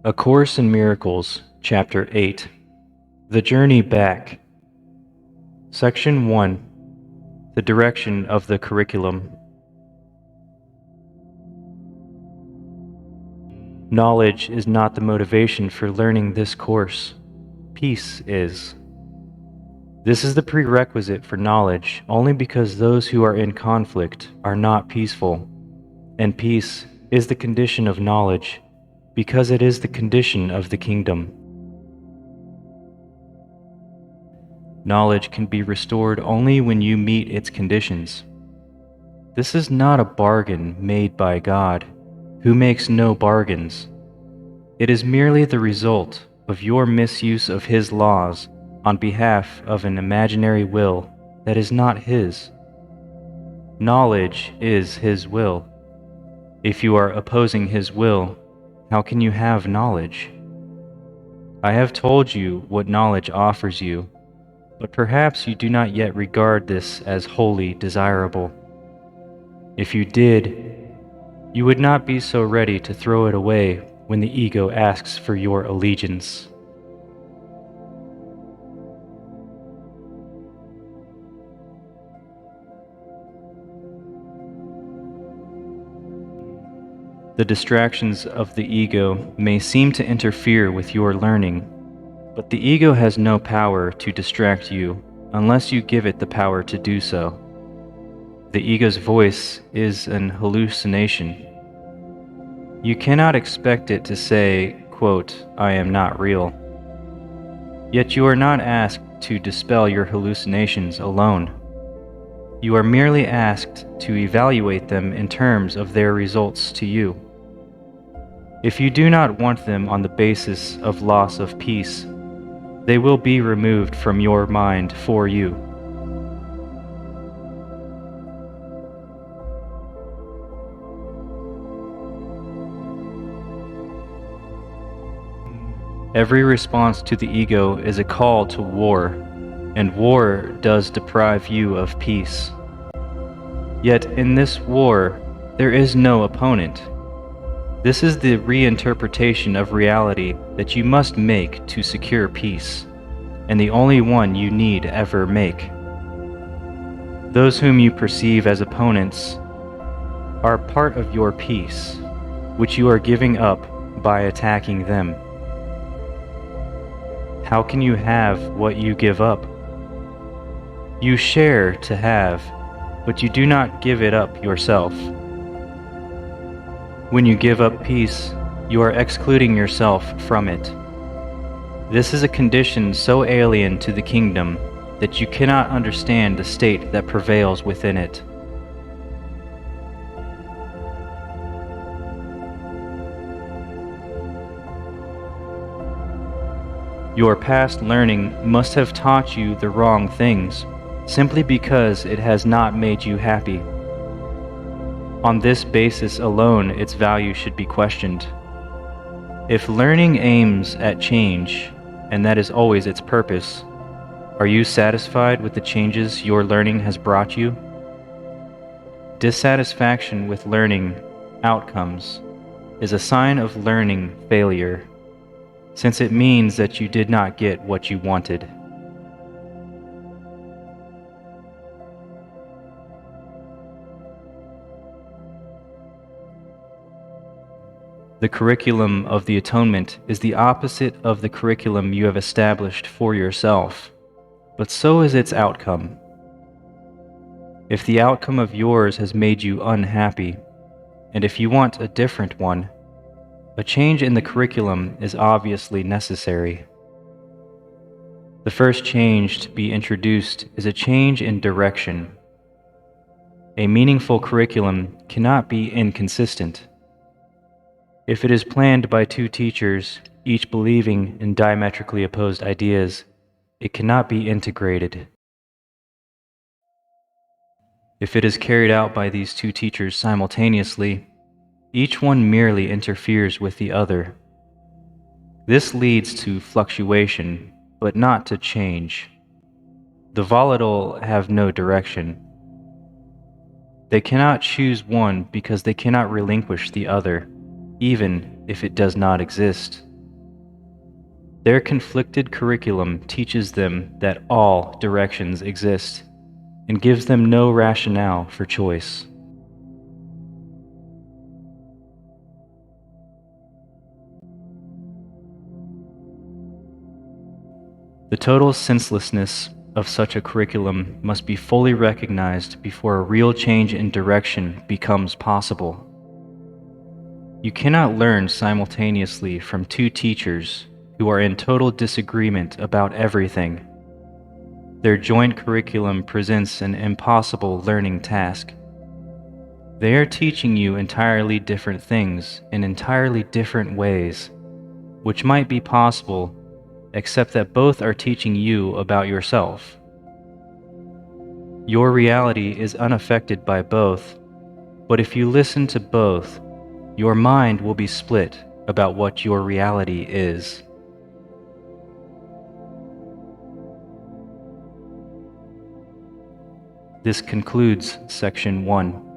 A Course in Miracles, Chapter 8, The Journey Back. Section 1, The Direction of the Curriculum. Knowledge is not the motivation for learning this course. Peace is. This is the prerequisite for knowledge only because those who are in conflict are not peaceful, and peace is the condition of knowledge because it is the condition of the kingdom. Knowledge can be restored only when you meet its conditions. This is not a bargain made by God, who makes no bargains. It is merely the result of your misuse of His laws on behalf of an imaginary will that is not His. Knowledge is His will. If you are opposing His will, how can you have knowledge? I have told you what knowledge offers you, but perhaps you do not yet regard this as wholly desirable. If you did, you would not be so ready to throw it away when the ego asks for your allegiance. The distractions of the ego may seem to interfere with your learning, but the ego has no power to distract you unless you give it the power to do so. The ego's voice is an hallucination. You cannot expect it to say, quote, "I am not real." Yet you are not asked to dispel your hallucinations alone. You are merely asked to evaluate them in terms of their results to you. If you do not want them on the basis of loss of peace, they will be removed from your mind for you. Every response to the ego is a call to war, and war does deprive you of peace. Yet in this war, there is no opponent. This is the reinterpretation of reality that you must make to secure peace, and the only one you need ever make. Those whom you perceive as opponents are part of your peace, which you are giving up by attacking them. How can you have what you give up? You share to have, but you do not give it up yourself. When you give up peace, you are excluding yourself from it. This is a condition so alien to the kingdom that you cannot understand the state that prevails within it. Your past learning must have taught you the wrong things, simply because it has not made you happy. On this basis alone, its value should be questioned. If learning aims at change, and that is always its purpose, are you satisfied with the changes your learning has brought you? Dissatisfaction with learning outcomes is a sign of learning failure, since it means that you did not get what you wanted. The curriculum of the atonement is the opposite of the curriculum you have established for yourself, but so is its outcome. If the outcome of yours has made you unhappy, and if you want a different one, a change in the curriculum is obviously necessary. The first change to be introduced is a change in direction. A meaningful curriculum cannot be inconsistent. If it is planned by two teachers, each believing in diametrically opposed ideas, it cannot be integrated. If it is carried out by these two teachers simultaneously, each one merely interferes with the other. This leads to fluctuation, but not to change. The volatile have no direction. They cannot choose one because they cannot relinquish the other, even if it does not exist. Their conflicted curriculum teaches them that all directions exist and gives them no rationale for choice. The total senselessness of such a curriculum must be fully recognized before a real change in direction becomes possible. You cannot learn simultaneously from two teachers who are in total disagreement about everything. Their joint curriculum presents an impossible learning task. They are teaching you entirely different things in entirely different ways, which might be possible, except that both are teaching you about yourself. Your reality is unaffected by both, but if you listen to both, your mind will be split about what your reality is. This concludes Section 1.